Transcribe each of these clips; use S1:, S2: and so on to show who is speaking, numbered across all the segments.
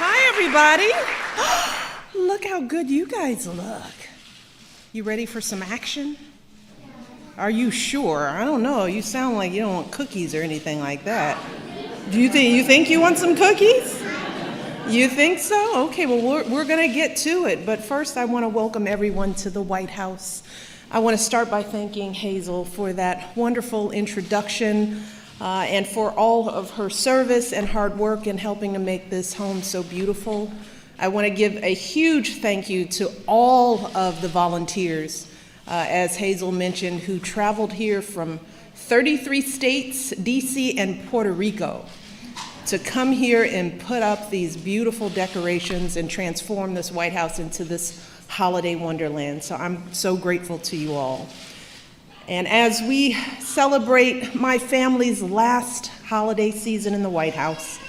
S1: Hi, everybody. Look how good you guys look. You ready for some action? Are you sure? I don't know. You sound like you don't want cookies or anything like that. Do you think you want some cookies? You think so? Okay, well, we're going to get to it. But first, I want to welcome everyone to the White House. I want to start by thanking Hazel for that wonderful introduction and for all of her service and hard work in helping to make this home so beautiful. I want to give a huge thank you to all of the volunteers, as Hazel mentioned, who traveled here from 33 states, D.C., and Puerto Rico to come here and put up these beautiful decorations and transform this White House into this holiday wonderland. So I'm so grateful to you all. And as we celebrate my family's last holiday season in the White House,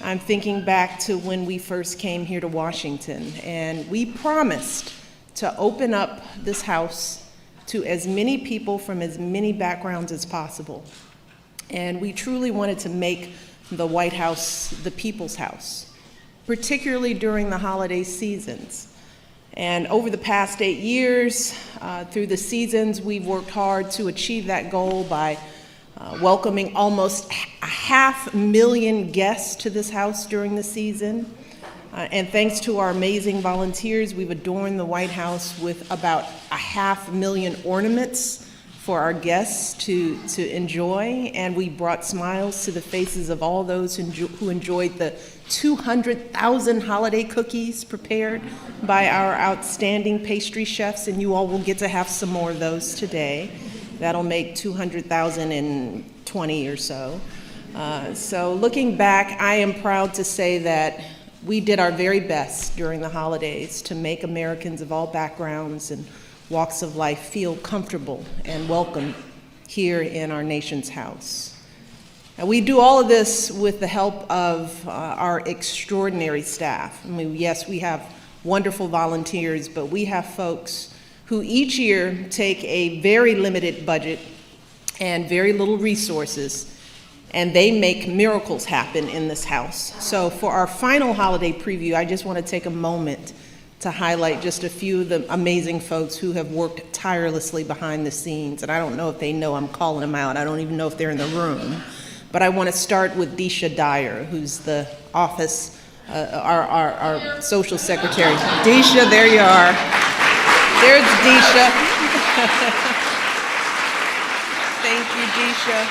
S1: I'm thinking back to when we first came here to Washington, and we promised to open up this house to as many people from as many backgrounds as possible. And we truly wanted to make the White House the people's house, particularly during the holiday seasons. And over the past 8 years, through the seasons, we've worked hard to achieve that goal by welcoming almost 500,000 guests to this house during the season. And thanks to our amazing volunteers, we've adorned the White House with about 500,000 ornaments for our guests to enjoy. And we brought smiles to the faces of all those who enjoyed the 200,000 holiday cookies prepared by our outstanding pastry chefs, and you all will get to have some more of those today. That'll make 200,020 or so. So looking back, I am proud to say that we did our very best during the holidays to make Americans of all backgrounds and walks of life feel comfortable and welcome here in our nation's house. And we do all of this with the help of our extraordinary staff. I mean, yes, we have wonderful volunteers, but we have folks who each year take a very limited budget and very little resources, and they make miracles happen in this house. So for our final holiday preview, I just want to take a moment to highlight just a few of the amazing folks who have worked tirelessly behind the scenes. And I don't know if they know I'm calling them out. I don't even know if they're in the room. But I want to start with Deisha Dyer, who's the office, our social secretary. Deisha, there you are. There's Deisha. Thank you, Deisha.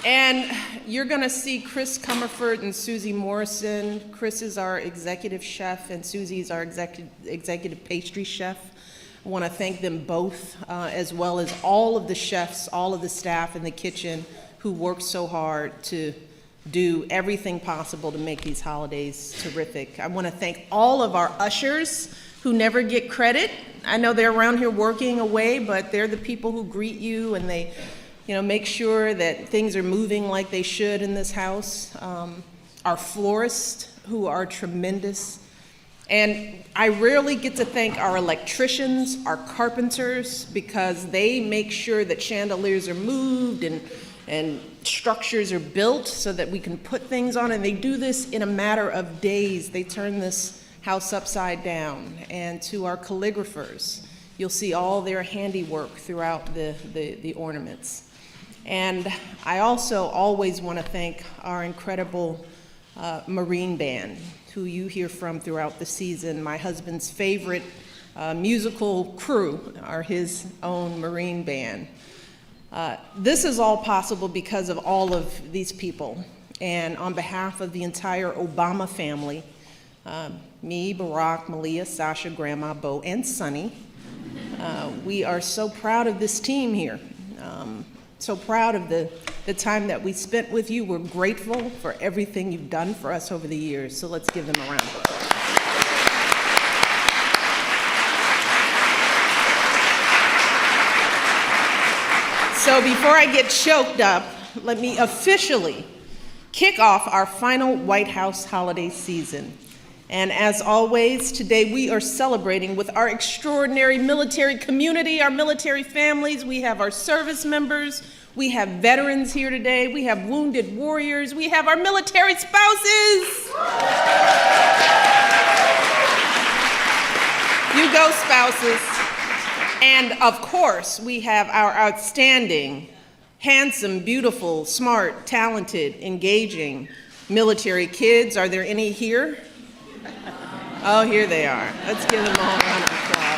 S1: And you're going to see Chris Comerford and Susie Morrison. Chris is our executive chef, and Susie is our executive pastry chef. I want to thank them both, as well as all of the chefs, all of the staff in the kitchen who worked so hard to do everything possible to make these holidays terrific. I want to thank all of our ushers who never get credit. I know they're around here working away, but they're the people who greet you and they make sure that things are moving like they should in this house. Our florists, who are tremendous. And I rarely get to thank our electricians, our carpenters, because they make sure that chandeliers are moved and structures are built so that we can put things on. And they do this in a matter of days. They turn this house upside down. And to our calligraphers, you'll see all their handiwork throughout the ornaments. And I also always want to thank our incredible Marine Band, who you hear from throughout the season. My husband's favorite musical crew are his own Marine Band. This is all possible because of all of these people. And on behalf of the entire Obama family, me, Barack, Malia, Sasha, Grandma, Bo, and Sonny, we are so proud of this team here. So proud of the time that we spent with you. We're grateful for everything you've done for us over the years. So let's give them a round of applause. So before I get choked up, let me officially kick off our final White House holiday season. And as always, today we are celebrating with our extraordinary military community, our military families. We have our service members, We have veterans here today. We have wounded warriors. We have our military spouses. You go, spouses. And of course, we have our outstanding, handsome, beautiful, smart, talented, engaging military kids. Are there any here? Oh, here they are. Let's give them all a round of applause.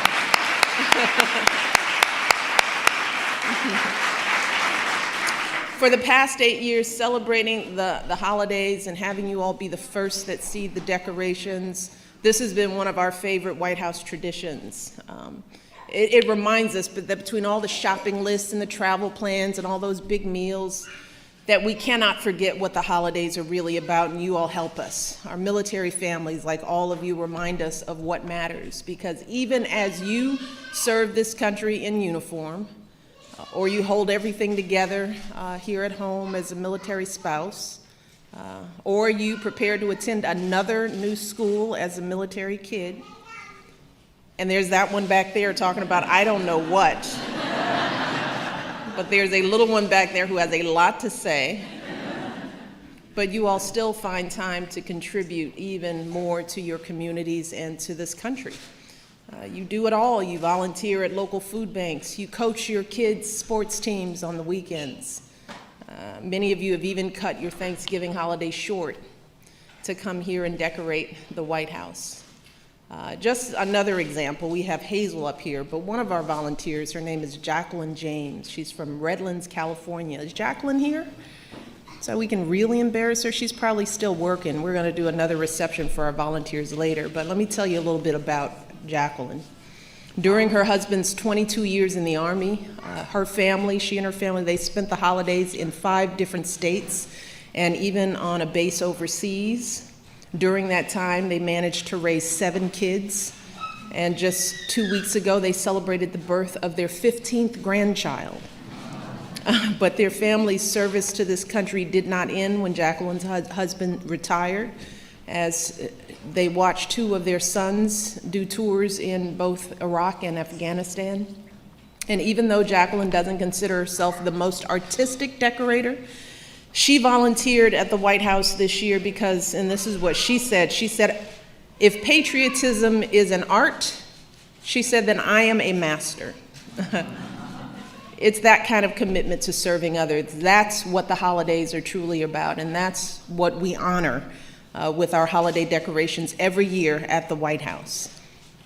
S1: For the past 8 years, celebrating the holidays and having you all be the first that see the decorations, this has been one of our favorite White House traditions. It reminds us that between all the shopping lists and the travel plans and all those big meals, that we cannot forget what the holidays are really about, and you all help us. Our military families, like all of you, remind us of what matters, because even as you serve this country in uniform, or you hold everything together here at home as a military spouse, or you prepare to attend another new school as a military kid, and there's that one back there talking about I don't know what, but there's a little one back there who has a lot to say, but you all still find time to contribute even more to your communities and to this country. You do it all. You volunteer at local food banks. You coach your kids' sports teams on the weekends. Many of you have even cut your Thanksgiving holiday short to come here and decorate the White House. Just another example, we have Hazel up here, but one of our volunteers, her name is Jacqueline James. She's from Redlands, California. Is Jacqueline here? So we can really embarrass her. She's probably still working. We're going to do another reception for our volunteers later, but let me tell you a little bit about Jacqueline. During her husband's 22 years in the Army, she and her family, they spent the holidays in 5 different states and even on a base overseas. During that time, they managed to raise 7 kids, and just 2 weeks ago, they celebrated the birth of their 15th grandchild. But their family's service to this country did not end when Jacqueline's husband retired, as they watched 2 of their sons do tours in both Iraq and Afghanistan. And even though Jacqueline doesn't consider herself the most artistic decorator, she volunteered at the White House this year because, and this is what she said, if patriotism is an art, she said, then I am a master. It's that kind of commitment to serving others. That's what the holidays are truly about, and that's what we honor with our holiday decorations every year at the White House.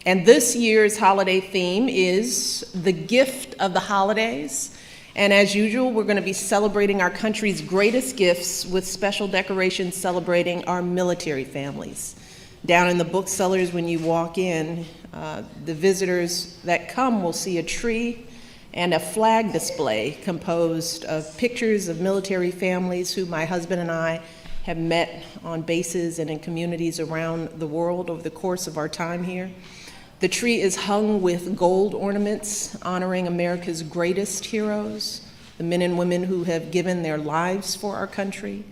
S1: And this year's holiday theme is the gift of the holidays. And as usual, we're going to be celebrating our country's greatest gifts with special decorations celebrating our military families. Down in the booksellers, when you walk in, the visitors that come will see a tree and a flag display composed of pictures of military families who my husband and I have met on bases and in communities around the world over the course of our time here. The tree is hung with gold ornaments honoring America's greatest heroes, the men and women who have given their lives for our country.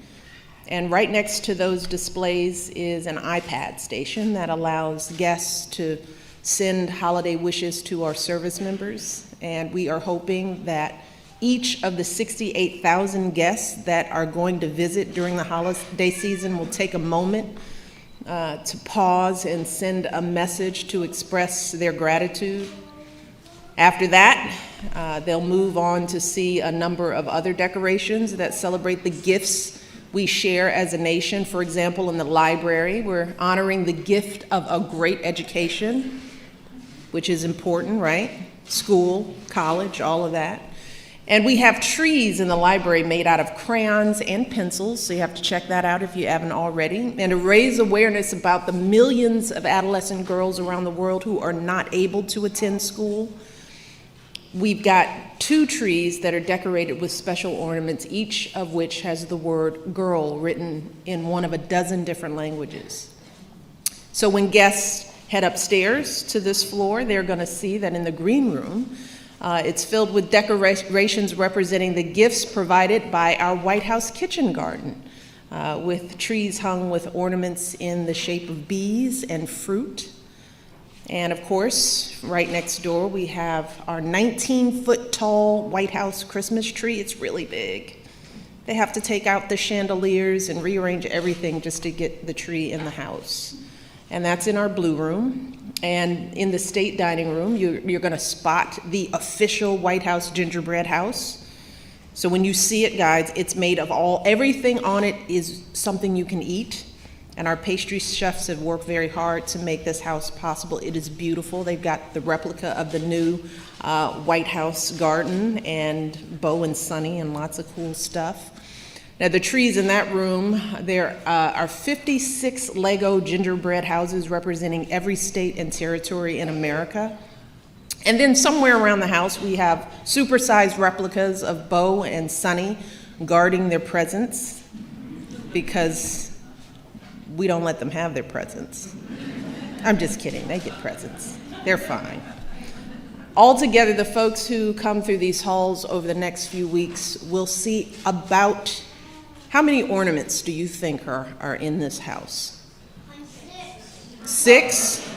S1: And right next to those displays is an iPad station that allows guests to send holiday wishes to our service members. And we are hoping that each of the 68,000 guests that are going to visit during the holiday season will take a moment to pause and send a message to express their gratitude. After that, they'll move on to see a number of other decorations that celebrate the gifts we share as a nation. For example, in the library, we're honoring the gift of a great education, which is important, right? School, college, all of that. And we have trees in the library made out of crayons and pencils, so you have to check that out if you haven't already. And to raise awareness about the millions of adolescent girls around the world who are not able to attend school, we've got 2 trees that are decorated with special ornaments, each of which has the word girl written in one of a dozen different languages. So when guests head upstairs to this floor, they're going to see that in the green room, it's filled with decorations representing the gifts provided by our White House kitchen garden, with trees hung with ornaments in the shape of bees and fruit. And of course, right next door, we have our 19-foot tall White House Christmas tree. It's really big. They have to take out the chandeliers and rearrange everything just to get the tree in the house. And that's in our blue room. And in the state dining room, you're gonna spot the official White House gingerbread house. So when you see it, guys, it's made of everything on it is something you can eat. And our pastry chefs have worked very hard to make this house possible. It is beautiful. They've got the replica of the new White House garden and Bo and Sunny and lots of cool stuff. Now the trees in that room, there are 56 Lego gingerbread houses representing every state and territory in America. And then somewhere around the house, we have supersized replicas of Bo and Sunny guarding their presents because we don't let them have their presents. I'm just kidding, they get presents. They're fine. Altogether, the folks who come through these halls over the next few weeks will see about, how many ornaments do you think are in this house? 6?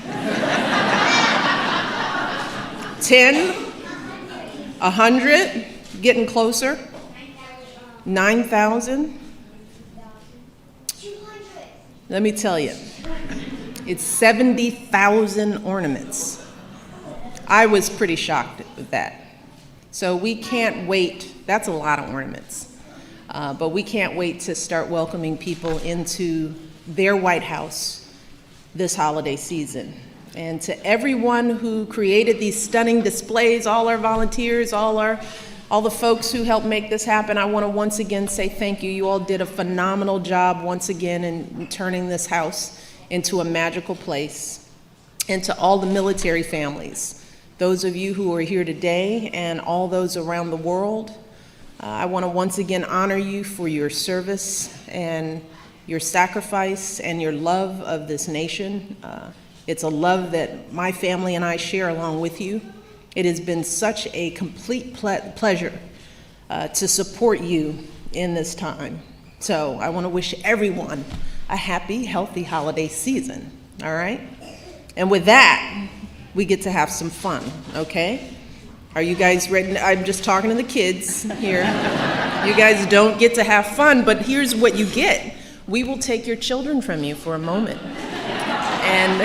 S1: 10? 100? Getting closer? 9,000? Let me tell you, it's 70,000 ornaments. I was pretty shocked with that. So we can't wait, that's a lot of ornaments, but we can't wait to start welcoming people into their White House this holiday season. And to everyone who created these stunning displays, all our volunteers, all the folks who helped make this happen, I want to once again say thank you. You all did a phenomenal job once again in turning this house into a magical place. And to all the military families, those of you who are here today and all those around the world, I want to once again honor you for your service and your sacrifice and your love of this nation. It's a love that my family and I share along with you. It has been such a complete pleasure to support you in this time. So I want to wish everyone a happy, healthy holiday season, all right? And with that, we get to have some fun, okay? Are you guys ready? I'm just talking to the kids here. You guys don't get to have fun, but here's what you get. We will take your children from you for a moment. And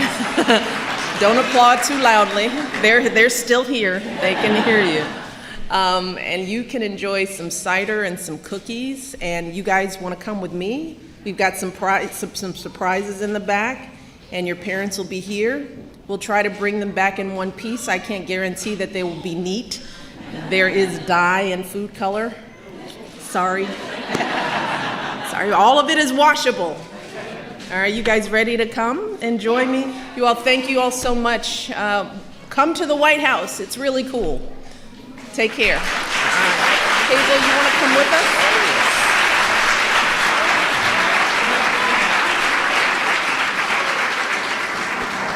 S1: don't applaud too loudly. They're still here. They can hear you. And you can enjoy some cider and some cookies. And you guys want to come with me? We've got some surprises in the back, and your parents will be here. We'll try to bring them back in one piece. I can't guarantee that they will be neat. There is dye and food color. Sorry. Sorry, all of it is washable. All right, you guys ready to come and join me? You all, thank you all so much. Come to the White House. It's really cool. Take care. All right. Hazel, you want to come with us?